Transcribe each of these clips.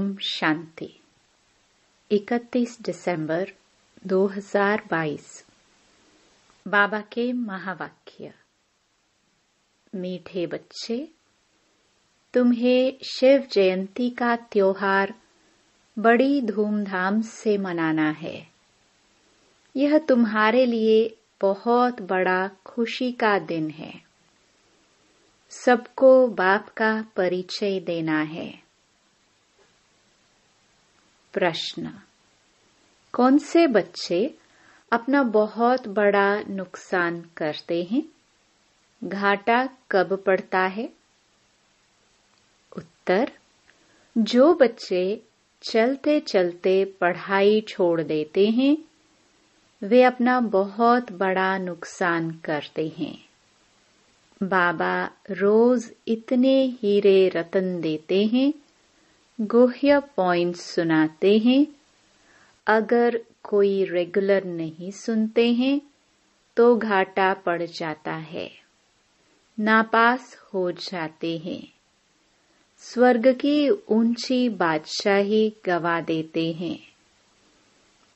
ओम शांति। 31 दिसंबर 2022। बाबा के महावाक्य। मीठे बच्चे, तुम्हें शिव जयंती का त्योहार बड़ी धूमधाम से मनाना है। यह तुम्हारे लिए बहुत बड़ा खुशी का दिन है। सबको बाप का परिचय देना है। प्रश्न: कौन से बच्चे अपना बहुत बड़ा नुकसान करते हैं? घाटा कब पड़ता है? उत्तर: जो बच्चे चलते चलते पढ़ाई छोड़ देते हैं, वे अपना बहुत बड़ा नुकसान करते हैं। बाबा रोज इतने हीरे रतन देते हैं, गुह्य पॉइंट्स सुनाते हैं। अगर कोई रेगुलर नहीं सुनते हैं तो घाटा पड़ जाता है, नापास हो जाते हैं, स्वर्ग की ऊंची बादशाही गवा देते हैं,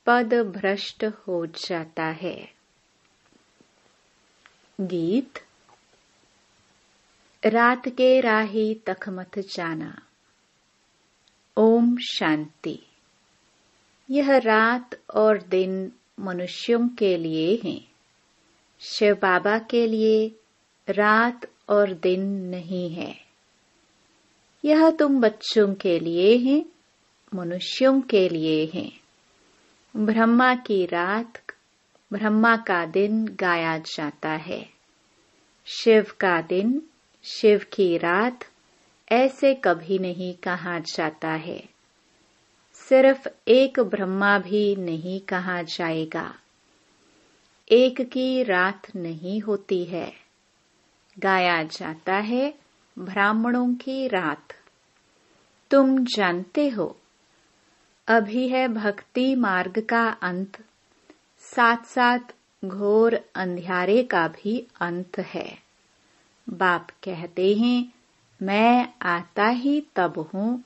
पद भ्रष्ट हो जाता है। गीत। रात के राही तक मत जाना। ओम शांति। यह रात और दिन मनुष्यों के लिए हैं। शिव बाबा के लिए रात और दिन नहीं है। यह तुम बच्चों के लिए है, मनुष्यों के लिए है। ब्रह्मा की रात, ब्रह्मा का दिन गाया जाता है। शिव का दिन, शिव की रात ऐसे कभी नहीं कहा जाता है। सिर्फ एक ब्रह्मा भी नहीं कहा जाएगा। एक की रात नहीं होती है। गाया जाता है ब्राह्मणों की रात। तुम जानते हो, अभी है भक्ति मार्ग का अंत, साथ साथ घोर अंधियारे का भी अंत है। बाप कहते हैं, मैं आता ही तब हूँ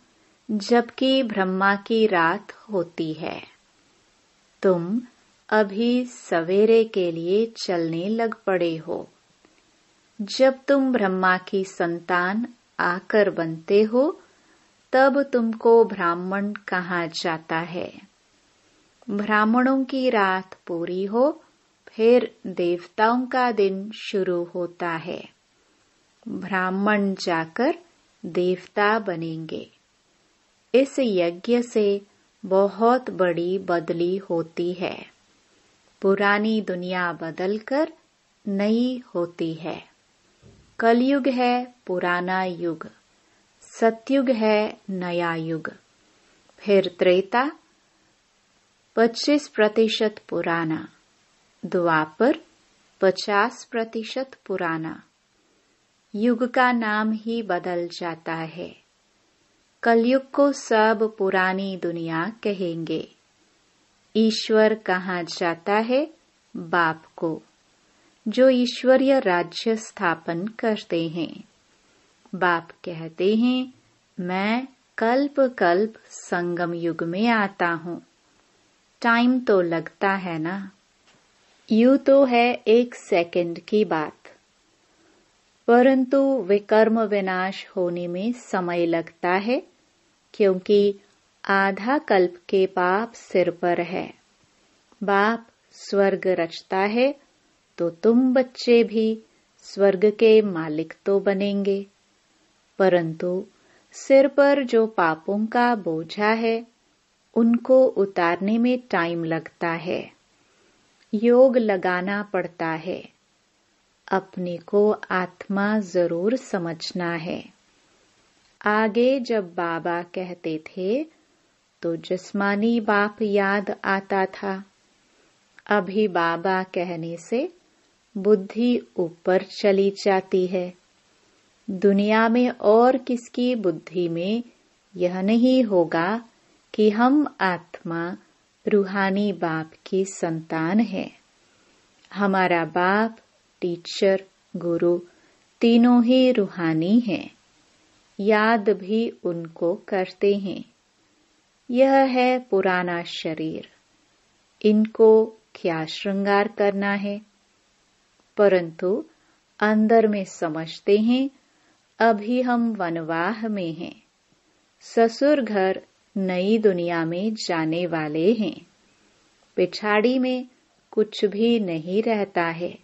जबकि ब्रह्मा की रात होती है। तुम अभी सवेरे के लिए चलने लग पड़े हो। जब तुम ब्रह्मा की संतान आकर बनते हो, तब तुमको ब्राह्मण कहा जाता है। ब्राह्मणों की रात पूरी हो, फिर देवताओं का दिन शुरू होता है। ब्राह्मण जाकर देवता बनेंगे। इस यज्ञ से बहुत बड़ी बदली होती है। पुरानी दुनिया बदलकर नई होती है। कलयुग है पुराना युग, सतयुग है नया युग, फिर त्रेता 25% पुराना, द्वापर 50% पुराना। युग का नाम ही बदल जाता है। कलयुग को सब पुरानी दुनिया कहेंगे। ईश्वर कहा जाता है बाप को, जो ईश्वरीय राज्य स्थापन करते हैं। बाप कहते हैं, मैं कल्प कल्प संगम युग में आता हूँ। टाइम तो लगता है ना। यूं तो है 1 सेकंड की बात, परंतु विकर्म विनाश होने में समय लगता है, क्योंकि आधा कल्प के पाप सिर पर है। बाप स्वर्ग रचता है तो तुम बच्चे भी स्वर्ग के मालिक तो बनेंगे, परंतु सिर पर जो पापों का बोझा है, उनको उतारने में टाइम लगता है। योग लगाना पड़ता है। अपने को आत्मा जरूर समझना है। आगे जब बाबा कहते थे तो जिस्मानी बाप याद आता था। अभी बाबा कहने से बुद्धि ऊपर चली जाती है। दुनिया में और किसकी बुद्धि में यह नहीं होगा कि हम आत्मा रूहानी बाप की संतान है। हमारा बाप, टीचर, गुरु तीनों ही रूहानी हैं। याद भी उनको करते हैं। यह है पुराना शरीर, इनको क्या श्रृंगार करना है। परंतु अंदर में समझते हैं अभी हम वनवाह में हैं, ससुर घर नई दुनिया में जाने वाले हैं। पिछाड़ी में कुछ भी नहीं रहता है,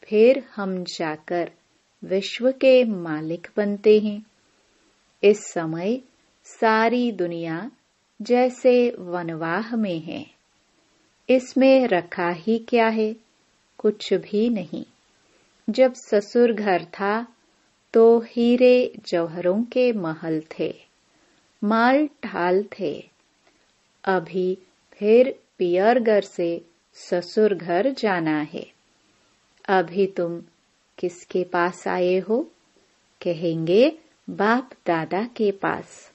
फिर हम जाकर विश्व के मालिक बनते हैं। इस समय सारी दुनिया जैसे वनवाह में है। इसमें रखा ही क्या है, कुछ भी नहीं। जब ससुर घर था तो हीरे जौहरों के महल थे, माल ढाल थे। अभी फिर पियरघर से ससुर घर जाना है। अभी तुम किसके पास आए हो? कहेंगे बाप दादा के पास।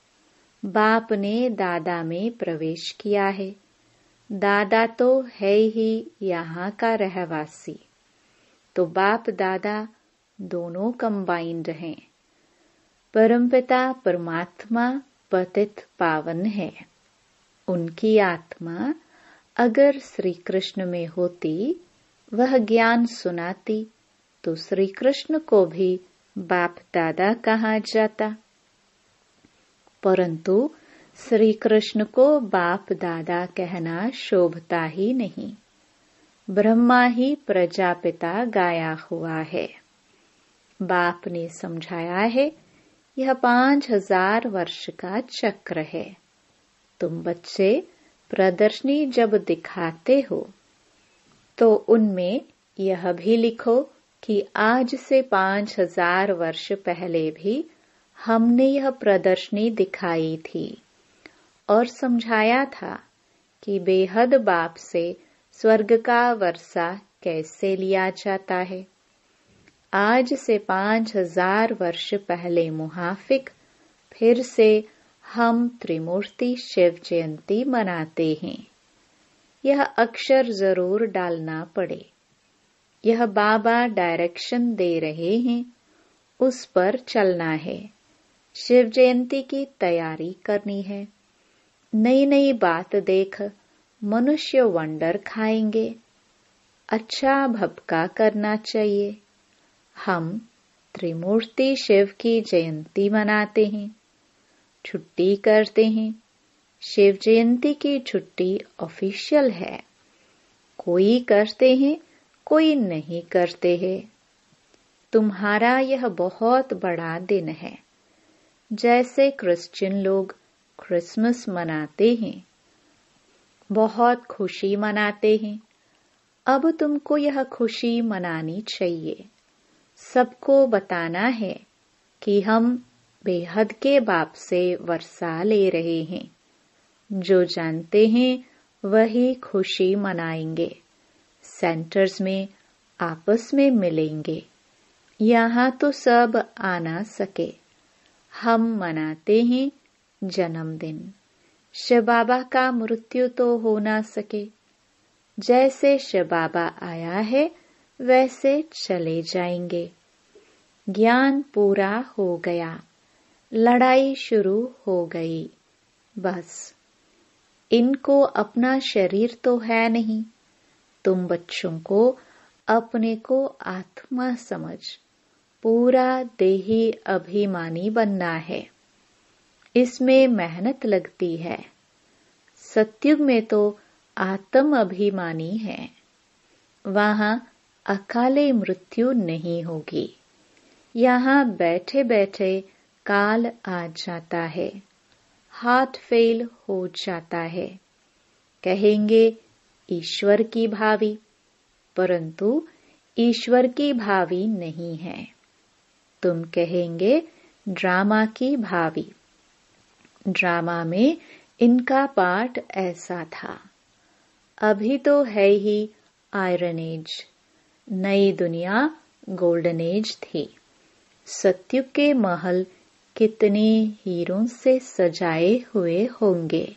बाप ने दादा में प्रवेश किया है। दादा तो है ही यहाँ का रहवासी, तो बाप दादा दोनों कंबाइंड हैं। परमपिता परमात्मा पतित पावन है। उनकी आत्मा अगर श्री कृष्ण में होती, वह ज्ञान सुनाती, तो श्री कृष्ण को भी बाप दादा कहा जाता। परंतु श्री कृष्ण को बाप दादा कहना शोभता ही नहीं। ब्रह्मा ही प्रजापिता गाया हुआ है। बाप ने समझाया है, यह 5000 वर्ष का चक्र है। तुम बच्चे प्रदर्शनी जब दिखाते हो तो उनमें यह भी लिखो कि आज से 5000 वर्ष पहले भी हमने यह प्रदर्शनी दिखाई थी और समझाया था कि बेहद बाप से स्वर्ग का वर्षा कैसे लिया जाता है। आज से 5000 वर्ष पहले मुहाफिक फिर से हम त्रिमूर्ति शिव जयंती मनाते हैं। यह अक्षर जरूर डालना पड़े। यह बाबा डायरेक्शन दे रहे हैं, उस पर चलना है। शिव जयंती की तैयारी करनी है। नई नई बात देख मनुष्य वंडर खाएंगे। अच्छा भपका करना चाहिए। हम त्रिमूर्ति शिव की जयंती मनाते हैं, छुट्टी करते हैं। शिव जयंती की छुट्टी ऑफिशियल है। कोई करते हैं, कोई नहीं करते हैं। तुम्हारा यह बहुत बड़ा दिन है। जैसे क्रिश्चियन लोग क्रिसमस मनाते हैं, बहुत खुशी मनाते हैं। अब तुमको यह खुशी मनानी चाहिए। सबको बताना है कि हम बेहद के बाप से वर्षा ले रहे हैं। जो जानते हैं वही खुशी मनाएंगे। सेंटर्स में आपस में मिलेंगे। यहाँ तो सब आ ना सके। हम मनाते हैं जन्मदिन। शिव बाबा का मृत्यु तो हो ना सके। जैसे शिव बाबा आया है वैसे चले जाएंगे। ज्ञान पूरा हो गया, लड़ाई शुरू हो गई। बस इनको अपना शरीर तो है नहीं। तुम बच्चों को अपने को आत्मा समझ पूरा देही अभिमानी बनना है। इसमें मेहनत लगती है। सत्युग में तो आत्म अभिमानी है। वहां अकाले मृत्यु नहीं होगी। यहाँ बैठे बैठे काल आ जाता है, हार्ट फेल हो जाता है। कहेंगे ईश्वर की भावी, परंतु ईश्वर की भावी नहीं है। तुम कहेंगे ड्रामा की भावी। ड्रामा में इनका पार्ट ऐसा था। अभी तो है ही आयरन एज, नई दुनिया गोल्डन एज थी। सत्युग के महल कितने हीरों से सजाए हुए होंगे।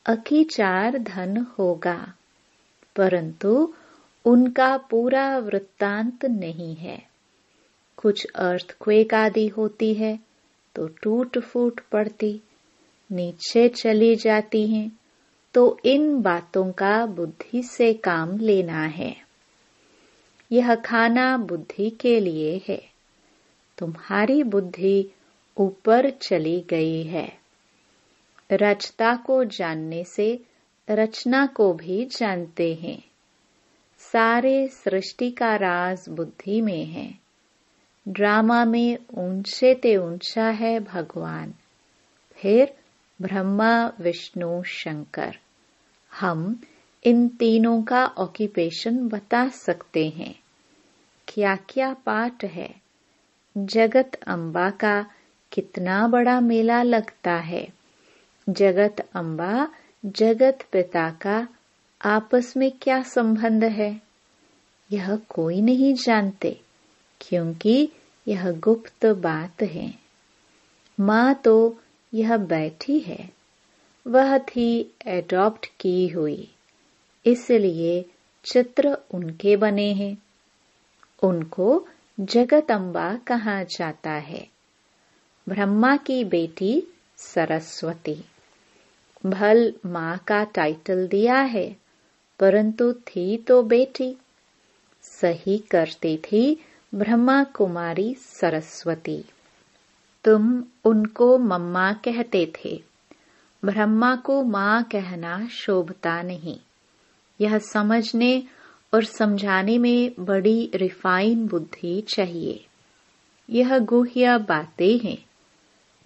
अकीचार धन होगा, परंतु उनका पूरा वृत्तांत नहीं है। कुछ अर्थक्वेक आदि होती है तो टूट फूट पड़ती। नीचे चली जाती हैं, तो इन बातों का बुद्धि से काम लेना है। यह खाना बुद्धि के लिए है। तुम्हारी बुद्धि ऊपर चली गई है। रचता को जानने से रचना को भी जानते हैं। सारे सृष्टि का राज बुद्धि में है। ड्रामा में ऊंचे ते ऊंचा है भगवान, फिर ब्रह्मा, विष्णु, शंकर। हम इन तीनों का ऑक्यूपेशन बता सकते हैं। क्या क्या पाठ है। जगत अम्बा का कितना बड़ा मेला लगता है। जगत अम्बा, जगत पिता का आपस में क्या संबंध है, यह कोई नहीं जानते, क्योंकि यह गुप्त बात है। माँ तो यह बैठी है, वह थी एडॉप्ट की हुई, इसलिए चित्र उनके बने हैं। उनको जगत अम्बा कहा जाता है। ब्रह्मा की बेटी सरस्वती। भल माँ का टाइटल दिया है, परंतु थी तो बेटी। सही करती थी ब्रह्मा कुमारी सरस्वती। तुम उनको मम्मा कहते थे। ब्रह्मा को माँ कहना शोभता नहीं। यह समझने और समझाने में बड़ी रिफाइन बुद्धि चाहिए। यह गुह्य बातें हैं।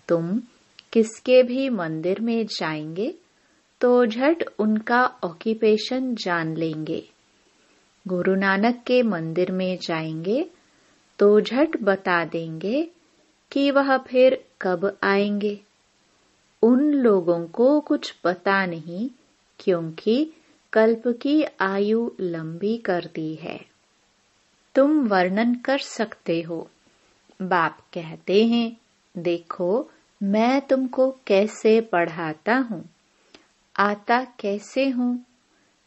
तुम किसके भी मंदिर में जाएंगे तो झट उनका ऑक्यूपेशन जान लेंगे। गुरु नानक के मंदिर में जाएंगे तो झट बता देंगे कि वह फिर कब आएंगे। उन लोगों को कुछ पता नहीं, क्योंकि कल्प की आयु लंबी कर दी है। तुम वर्णन कर सकते हो। बाप कहते हैं, देखो मैं तुमको कैसे पढ़ाता हूँ, आता कैसे हूँ।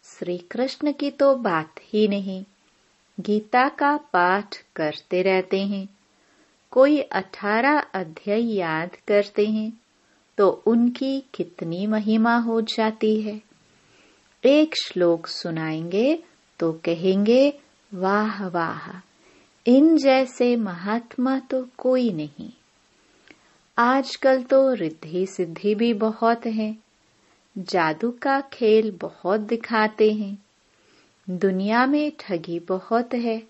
श्री कृष्ण की तो बात ही नहीं। गीता का पाठ करते रहते हैं। कोई 18 अध्याय याद करते हैं तो उनकी कितनी महिमा हो जाती है। एक श्लोक सुनाएंगे तो कहेंगे, वाह वाह, इन जैसे महात्मा तो कोई नहीं। आजकल तो रिद्धि सिद्धि भी बहुत है। जादू का खेल बहुत दिखाते हैं। दुनिया में ठगी बहुत है।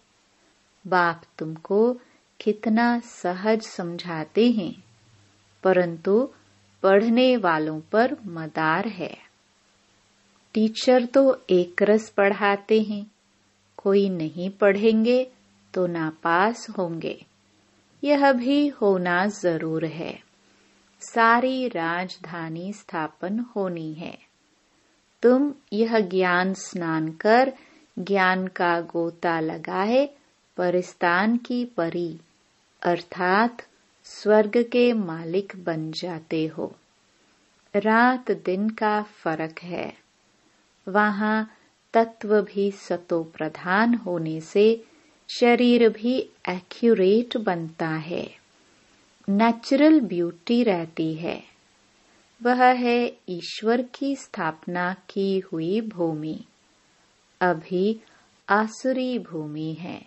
बाप तुमको कितना सहज समझाते हैं, परंतु पढ़ने वालों पर मदार है। टीचर तो एक रस पढ़ाते हैं, कोई नहीं पढ़ेंगे तो नापास होंगे। यह भी होना जरूर है। सारी राजधानी स्थापन होनी है। तुम यह ज्ञान स्नान कर ज्ञान का गोता लगाए परिस्तान की परी अर्थात स्वर्ग के मालिक बन जाते हो। रात दिन का फर्क है। वहाँ तत्व भी सतो प्रधान होने से शरीर भी एक्यूरेट बनता है। नेचुरल ब्यूटी रहती है। वह है ईश्वर की स्थापना की हुई भूमि। अभी आसुरी भूमि है।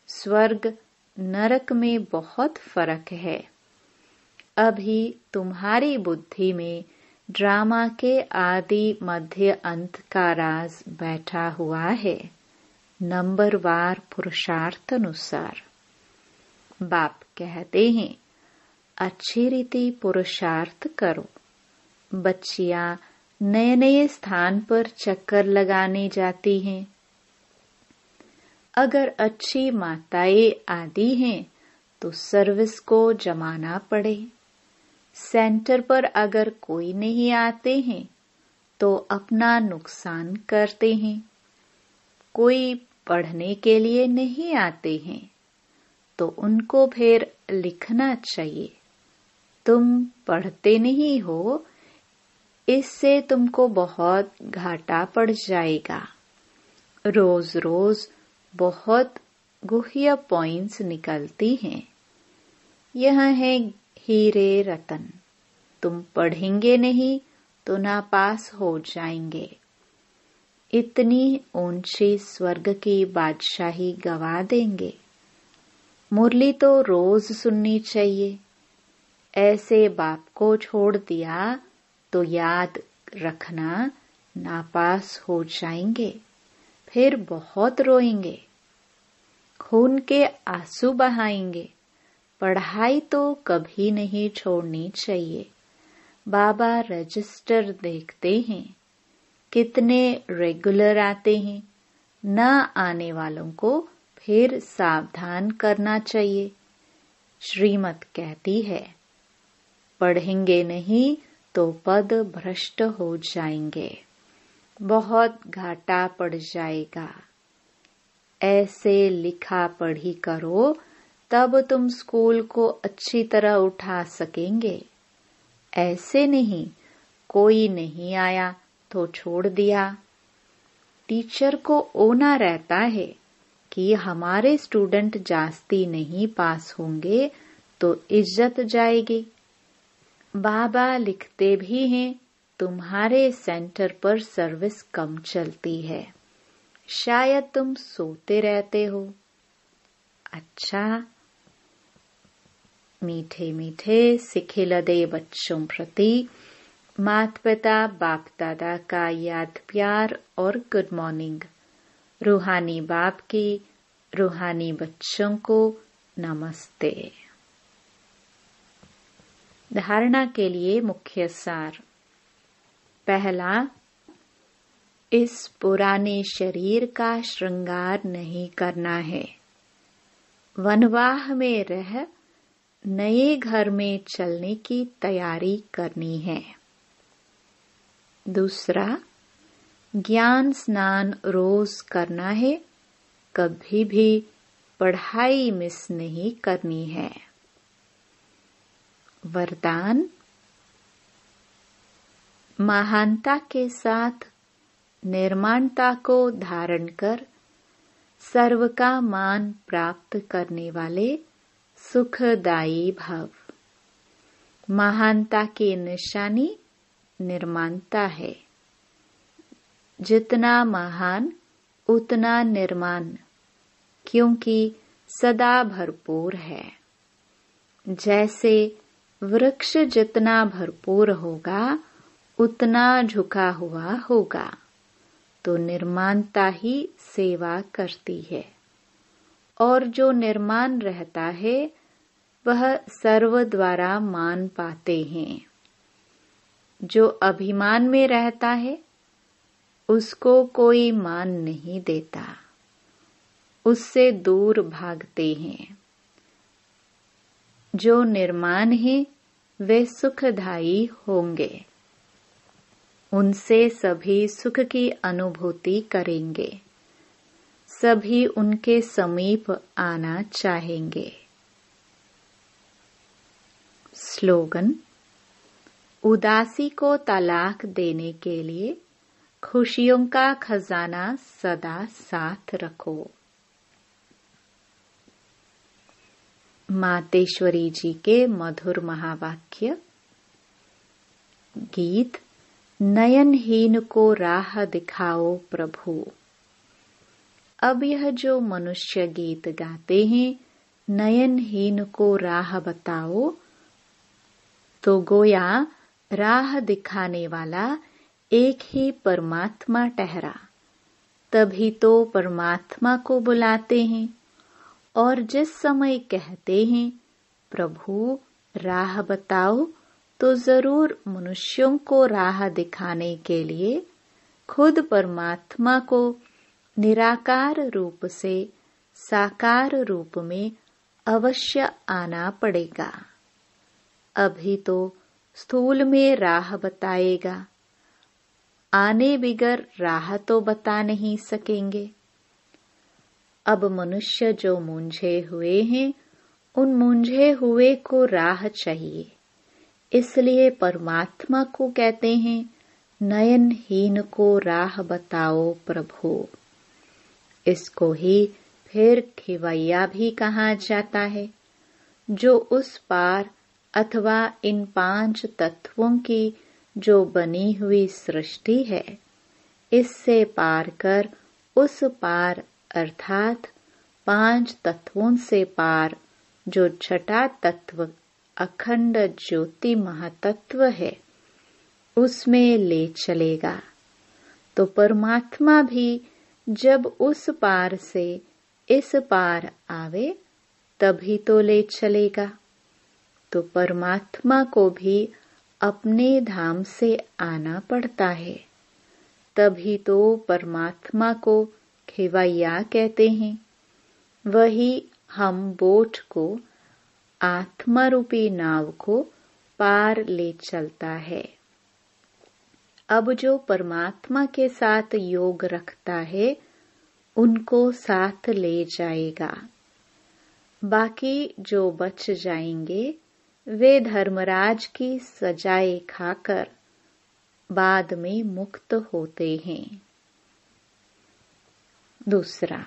स्वर्ग नरक में बहुत फर्क है। अभी तुम्हारी बुद्धि में ड्रामा के आदि मध्य अंत का राज बैठा हुआ है, नंबरवार पुरुषार्थ अनुसार। बाप कहते हैं, अच्छी रीति पुरुषार्थ करो। बच्चियां नए नए स्थान पर चक्कर लगाने जाती हैं। अगर अच्छी माताएं आदि हैं तो सर्विस को जमाना पड़े। सेंटर पर अगर कोई नहीं आते हैं तो अपना नुकसान करते हैं। कोई पढ़ने के लिए नहीं आते हैं तो उनको फिर लिखना चाहिए। तुम पढ़ते नहीं हो, इससे तुमको बहुत घाटा पड़ जाएगा। रोज रोज बहुत गुह्य पॉइंट्स निकलती हैं। यह है हीरे रतन। तुम पढ़ेंगे नहीं तो नापास हो जाएंगे। इतनी ऊंची स्वर्ग की बादशाही गवा देंगे। मुरली तो रोज सुननी चाहिए। ऐसे बाप को छोड़ दिया तो याद रखना नापास हो जाएंगे, फिर बहुत रोएंगे, खून के आंसू बहाएंगे। पढ़ाई तो कभी नहीं छोड़नी चाहिए। बाबा रजिस्टर देखते हैं, कितने रेगुलर आते हैं। न आने वालों को फिर सावधान करना चाहिए। श्रीमत कहती है, पढ़ेंगे नहीं तो पद भ्रष्ट हो जाएंगे, बहुत घाटा पड़ जाएगा। ऐसे लिखा पढ़ी करो, तब तुम स्कूल को अच्छी तरह उठा सकेंगे। ऐसे नहीं, कोई नहीं आया तो छोड़ दिया। टीचर को ओना रहता है कि हमारे स्टूडेंट जास्ती नहीं पास होंगे तो इज्जत जाएगी। बाबा लिखते भी हैं, तुम्हारे सेंटर पर सर्विस कम चलती है, शायद तुम सोते रहते हो। अच्छा, मीठे मीठे सिखिलदे बच्चों प्रति माता पिता बाप दादा का याद प्यार और गुड मॉर्निंग। रूहानी बाप की रूहानी बच्चों को नमस्ते। धारणा के लिए मुख्य सार। पहला, इस पुराने शरीर का श्रृंगार नहीं करना है। वनवाह में रह नए घर में चलने की तैयारी करनी है। दूसरा, ज्ञान स्नान रोज करना है, कभी भी पढ़ाई मिस नहीं करनी है। वरदान, महानता के साथ निर्माणता को धारण कर सर्व का मान प्राप्त करने वाले सुखदायी भव। महानता की निशानी निर्माणता है। जितना महान उतना निर्माण, क्योंकि सदा भरपूर है। जैसे वृक्ष जितना भरपूर होगा उतना झुका हुआ होगा, तो निर्माणता ही सेवा करती है। और जो निर्माण रहता है वह सर्व द्वारा मान पाते हैं। जो अभिमान में रहता है उसको कोई मान नहीं देता, उससे दूर भागते हैं। जो निर्माण है वे सुखदायी होंगे, उनसे सभी सुख की अनुभूति करेंगे, सभी उनके समीप आना चाहेंगे। स्लोगन, उदासी को तलाक देने के लिए खुशियों का खजाना सदा साथ रखो। मातेश्वरी जी के मधुर महावाक्य। गीत, नयनहीन को राह दिखाओ प्रभु। अब यह जो मनुष्य गीत गाते हैं, नयनहीन को राह बताओ, तो गोया राह दिखाने वाला एक ही परमात्मा ठहरा। तभी तो परमात्मा को बुलाते हैं। और जिस समय कहते हैं प्रभु राह बताओ, तो जरूर मनुष्यों को राह दिखाने के लिए खुद परमात्मा को निराकार रूप से साकार रूप में अवश्य आना पड़ेगा। अभी तो स्थूल में राह बताएगा, आने बिगर राह तो बता नहीं सकेंगे। अब मनुष्य जो मूंझे हुए हैं, उन मूंझे हुए को राह चाहिए। इसलिए परमात्मा को कहते हैं, नयनहीन को राह बताओ प्रभु। इसको ही फिर खिवैया भी कहा जाता है, जो उस पार अथवा इन 5 तत्वों की जो बनी हुई सृष्टि है, इससे पार कर उस पार अर्थात 5 तत्वों से पार जो छठा तत्व अखंड ज्योति महातत्व है, उसमें ले चलेगा। तो परमात्मा भी जब उस पार से इस पार आवे तभी तो ले चलेगा। तो परमात्मा को भी अपने धाम से आना पड़ता है, तभी तो परमात्मा को खेवैया कहते हैं। वही हम बोट को, आत्मा रूपी नाव को पार ले चलता है। अब जो परमात्मा के साथ योग रखता है, उनको साथ ले जाएगा। बाकी जो बच जाएंगे वे धर्मराज की सजाएं खाकर बाद में मुक्त होते हैं। दूसरा,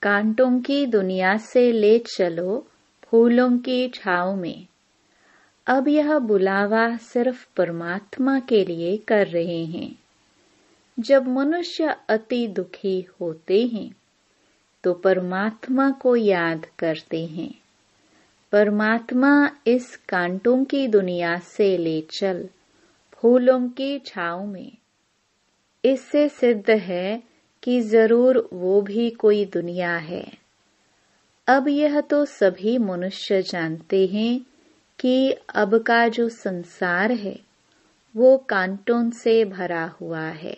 कांटों की दुनिया से ले चलो फूलों की छांव में। अब यह बुलावा सिर्फ परमात्मा के लिए कर रहे हैं। जब मनुष्य अति दुखी होते हैं तो परमात्मा को याद करते हैं। परमात्मा इस कांटों की दुनिया से ले चल फूलों की छांव में। इससे सिद्ध है कि जरूर वो भी कोई दुनिया है। अब यह तो सभी मनुष्य जानते हैं कि अब का जो संसार है वो कांटों से भरा हुआ है,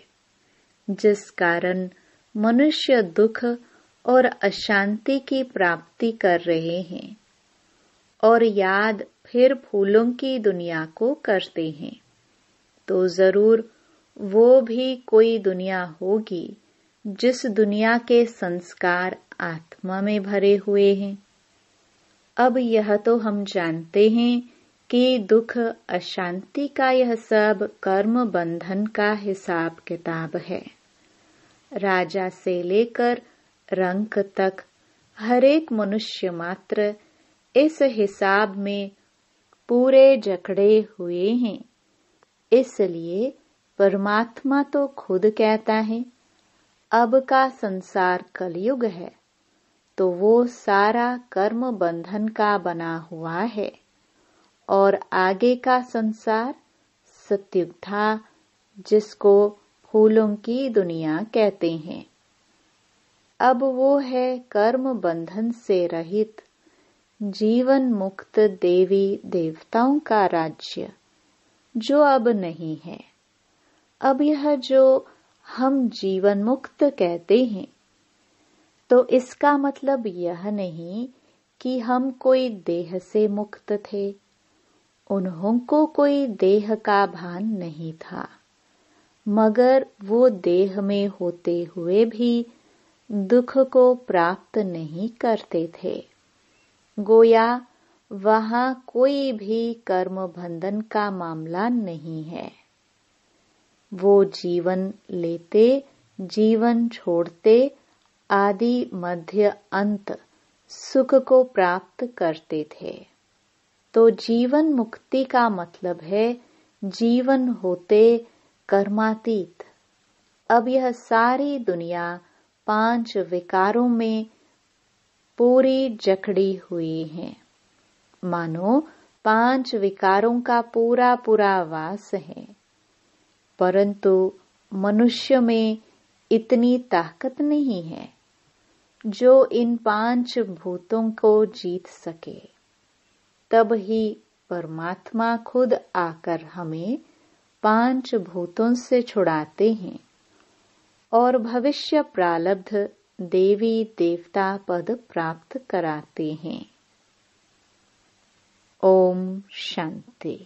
जिस कारण मनुष्य दुख और अशांति की प्राप्ति कर रहे हैं और याद फिर फूलों की दुनिया को करते हैं। तो जरूर वो भी कोई दुनिया होगी जिस दुनिया के संस्कार आत्मा में भरे हुए हैं। अब यह तो हम जानते हैं कि दुख अशांति का यह सब कर्म बंधन का हिसाब किताब है। राजा से लेकर रंक तक हर एक मनुष्य मात्र इस हिसाब में पूरे जकड़े हुए हैं। इसलिए परमात्मा तो खुद कहता है, अब का संसार कलयुग है, तो वो सारा कर्म बंधन का बना हुआ है और आगे का संसार सतयुग था, जिसको फूलों की दुनिया कहते हैं। अब वो है कर्म बंधन से रहित जीवन मुक्त देवी देवताओं का राज्य, जो अब नहीं है। अब यह जो हम जीवन मुक्त कहते हैं, तो इसका मतलब यह नहीं कि हम कोई देह से मुक्त थे। उन्हों को कोई देह का भान नहीं था, मगर वो देह में होते हुए भी दुख को प्राप्त नहीं करते थे। गोया वहां कोई भी कर्म बंधन का मामला नहीं है। वो जीवन लेते, जीवन छोड़ते, आदि मध्य अंत सुख को प्राप्त करते थे। तो जीवन मुक्ति का मतलब है जीवन होते कर्मातीत। अब यह सारी दुनिया 5 विकारों में पूरी जकड़ी हुई है, मानो 5 विकारों का पूरा पूरा वास है। परंतु मनुष्य में इतनी ताकत नहीं है जो इन 5 भूतों को जीत सके। तब ही परमात्मा खुद आकर हमें 5 भूतों से छुड़ाते हैं और भविष्य प्रारब्ध देवी देवता पद प्राप्त कराते हैं। ओम शांति।